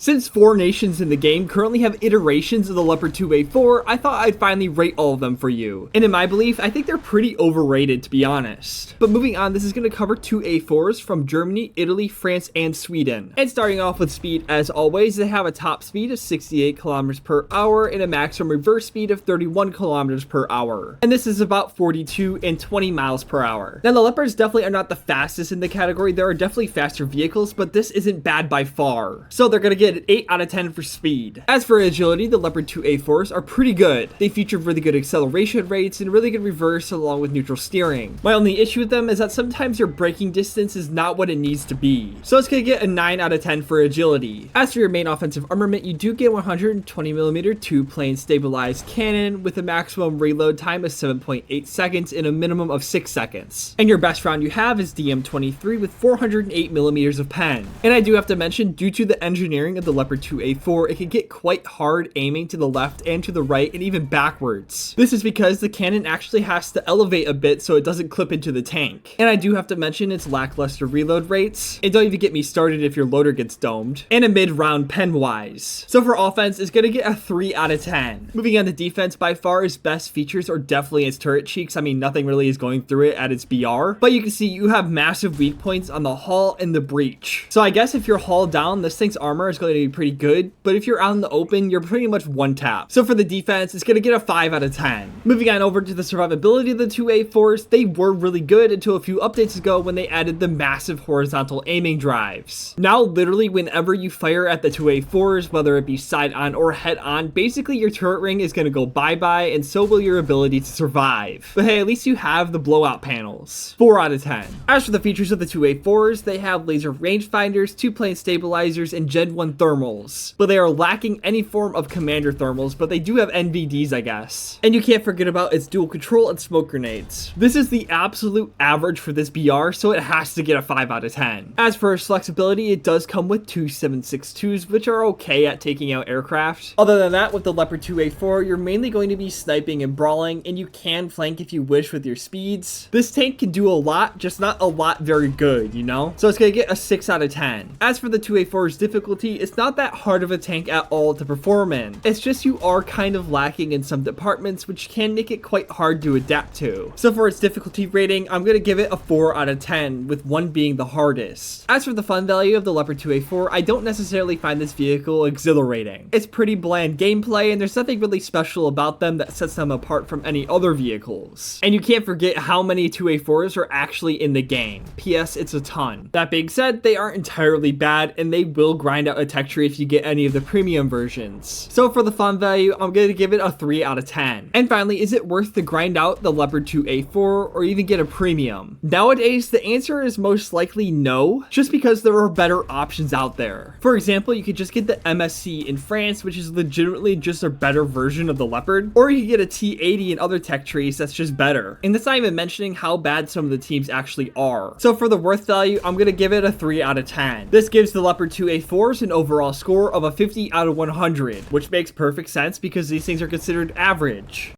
Since 4 nations in the game currently have iterations of the Leopard 2A4, I thought I'd finally rate all of them for you. And in my belief, I think they're pretty overrated, to be honest. But moving on, this is going to cover 2A4s from Germany, Italy, France, and Sweden. And starting off with speed, as always, they have a top speed of 68 kilometers per hour and a maximum reverse speed of 31 kilometers per hour. And this is about 42 and 20 miles per hour. Now, the Leopards definitely are not the fastest in the category. There are definitely faster vehicles, but this isn't bad by far. So they're going to get an 8 out of 10 for speed. As for agility, the Leopard 2A4s are pretty good. They feature really good acceleration rates and really good reverse along with neutral steering. My only issue with them is that sometimes your braking distance is not what it needs to be. So it's going to get a 9 out of 10 for agility. As for your main offensive armament, you do get 120mm 2-plane stabilized cannon with a maximum reload time of 7.8 seconds and a minimum of 6 seconds. And your best round you have is DM23 with 408mm of pen. And I do have to mention, due to the engineering of the Leopard 2A4, it can get quite hard aiming to the left and to the right and even backwards. This is because the cannon actually has to elevate a bit so it doesn't clip into the tank. And I do have to mention its lackluster reload rates, and don't even get me started if your loader gets domed, and a mid-round pen wise. So for offense, it's gonna get a 3 out of 10. Moving on to defense, by far its best features are definitely its turret cheeks. I mean, nothing really is going through it at its BR, but you can see you have massive weak points on the hull and the breach. So I guess if you're hull down, this thing's armor is going to be pretty good, but if you're out in the open, you're pretty much one tap. So for the defense, it's going to get a 5 out of 10. Moving on over to the survivability of the 2A4s, they were really good until a few updates ago when they added the massive horizontal aiming drives. Now literally whenever you fire at the 2A4s, whether it be side on or head on, basically your turret ring is going to go bye-bye, and so will your ability to survive. But hey, at least you have the blowout panels. 4 out of 10. As for the features of the 2A4s, they have laser rangefinders, 2-plane stabilizers, and Gen 1 thermals. But they are lacking any form of commander thermals, but they do have NVDs, I guess. And you can't forget about its dual control and smoke grenades. This is the absolute average for this BR, so it has to get a 5 out of 10. As for its flexibility, it does come with 2 7.62s, which are okay at taking out aircraft. Other than that, with the Leopard 2A4, you're mainly going to be sniping and brawling, and you can flank if you wish with your speeds. This tank can do a lot, just not a lot very good, you know? So it's gonna get a 6 out of 10. As for the 2A4's difficulty, it's not that hard of a tank at all to perform in. It's just you are kind of lacking in some departments, which can make it quite hard to adapt to. So for its difficulty rating, I'm gonna give it a 4 out of 10, with 1 being the hardest. As for the fun value of the Leopard 2A4, I don't necessarily find this vehicle exhilarating. It's pretty bland gameplay, and there's nothing really special about them that sets them apart from any other vehicles. And you can't forget how many 2A4s are actually in the game. PS, it's a ton. That being said, they aren't entirely bad, and they will grind out a tech tree if you get any of the premium versions. So for the fun value, I'm going to give it a 3 out of 10. And finally, is it worth to grind out the Leopard 2A4 or even get a premium? Nowadays, the answer is most likely no, just because there are better options out there. For example, you could just get the MSC in France, which is legitimately just a better version of the Leopard, or you could get a T80 and other tech trees that's just better. And that's not even mentioning how bad some of the teams actually are. So for the worth value, I'm going to give it a 3 out of 10. This gives the Leopard 2A4s an overall score of a 50 out of 100, which makes perfect sense because these things are considered average.